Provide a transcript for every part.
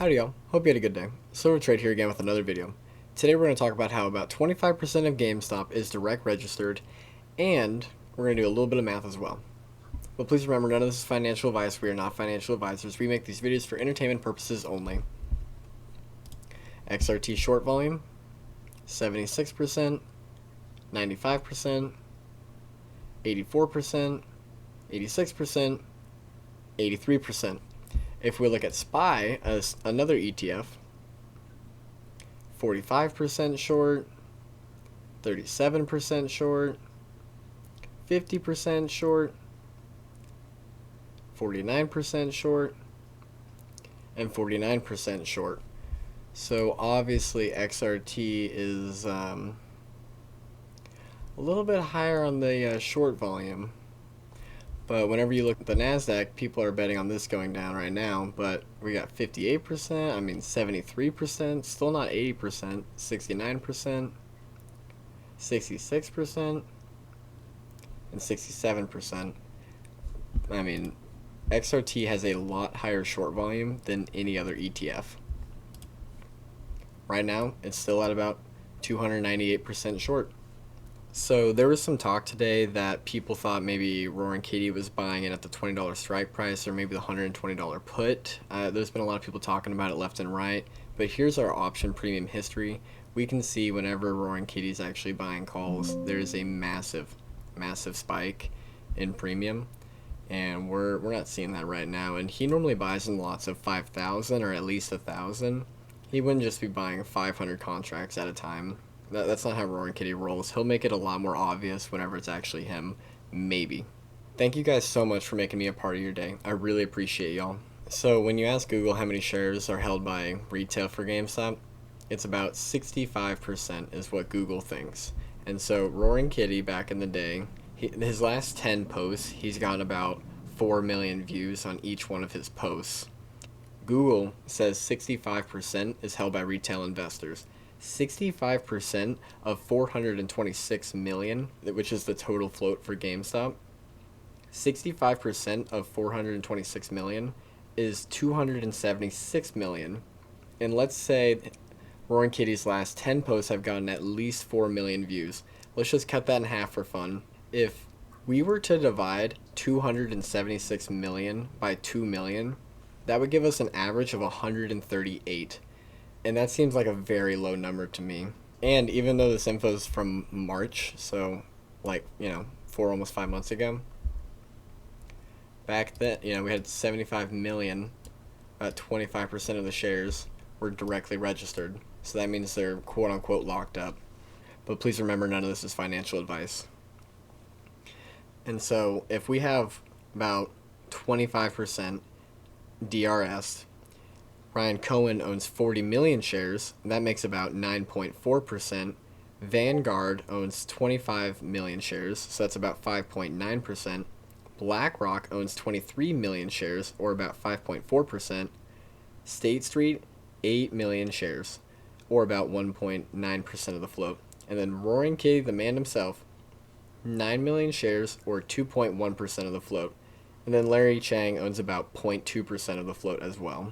Howdy y'all, hope you had a good day. Silver Trade here again with another video. Today we're going to talk about how about 25% of GameStop is direct registered, and we're going to do a little bit of math as well. But please remember, none of this is financial advice. We are not financial advisors. We make these videos for entertainment purposes only. XRT short volume, 76%, 95%, 84%, 86%, 83%. If we look at SPY as another ETF, 45% short, 37% short, 50% short, 49% short, and 49% short. So obviously XRT is a little bit higher on the short volume. But whenever you look at the NASDAQ, people are betting on this going down right now. But we got 58%, 73%, still not 80%, 69%, 66%, and 67%. I mean, XRT has a lot higher short volume than any other ETF. Right now, it's still at about 298% short. So there was some talk today that people thought maybe Roaring Kitty was buying it at the $20 strike price or maybe the $120 put. There's been a lot of people talking about it left and right, but here's our option premium history. We can see whenever Roaring Kitty's actually buying calls, there's a massive spike in premium, and we're not seeing that right now. And he normally buys in lots of 5,000 or at least 1,000. He wouldn't just be buying 500 contracts at a time. That's not how Roaring Kitty rolls. He'll make it a lot more obvious whenever it's actually him. Maybe. Thank you guys so much for making me a part of your day. I really appreciate y'all. So when you ask Google how many shares are held by retail for GameStop, it's about 65% is what Google thinks. And so Roaring Kitty back in the day, his last 10 posts, he's gotten about 4 million views on each one of his posts. Google says 65% is held by retail investors. 65% of 426 million, which is the total float for GameStop, 65% of 426 million is 276 million. And let's say Roaring Kitty's last 10 posts have gotten at least 4 million views. Let's just cut that in half for fun. If we were to divide 276 million by 2 million, that would give us an average of 138. And that seems like a very low number to me. And even though this info is from March, so like, almost 5 months ago, back then, we had 75 million, about 25% of the shares were directly registered. So that means they're quote unquote locked up. But please remember, none of this is financial advice. And so if we have about 25% DRS, Ryan Cohen owns 40 million shares, and that makes about 9.4%. Vanguard owns 25 million shares, so that's about 5.9%. BlackRock owns 23 million shares, or about 5.4%. State Street, 8 million shares, or about 1.9% of the float. And then Roaring Kitty, the man himself, 9 million shares, or 2.1% of the float. And then Larry Chang owns about 0.2% of the float as well.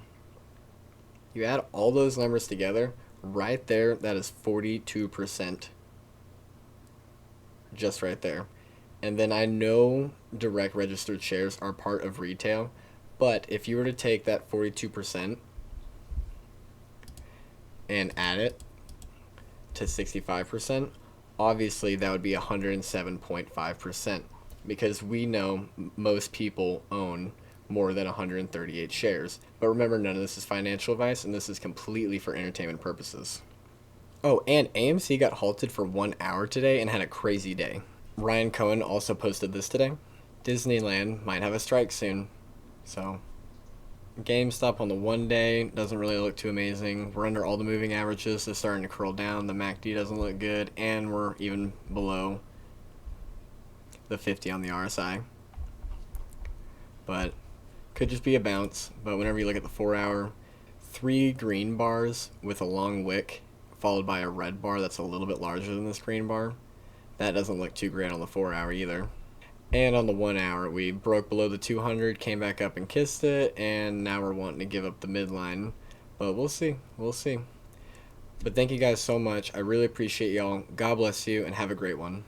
You add all those numbers together, right there, that is 42%. Just right there. And then I know direct registered shares are part of retail, but if you were to take that 42% and add it to 65%, obviously that would be 107.5%, because we know most people own more than 138 shares. But remember, none of this is financial advice, and this is completely for entertainment purposes. Oh, and AMC got halted for 1 hour today and had a crazy day. Ryan Cohen also posted this today. Disneyland might have a strike soon. So GameStop on the 1 day doesn't really look too amazing. We're under all the moving averages, so starting to curl down. The MACD doesn't look good, and we're even below the 50 on the RSI. But could just be a bounce. But whenever you look at the 4 hour, 3 green bars with a long wick followed by a red bar that's a little bit larger than this green bar, that doesn't look too great on the 4 hour either. And on the 1 hour, we broke below the 200, came back up and kissed it, and now we're wanting to give up the midline. But we'll see. We'll see. But thank you guys so much. I really appreciate y'all. God bless you and have a great one.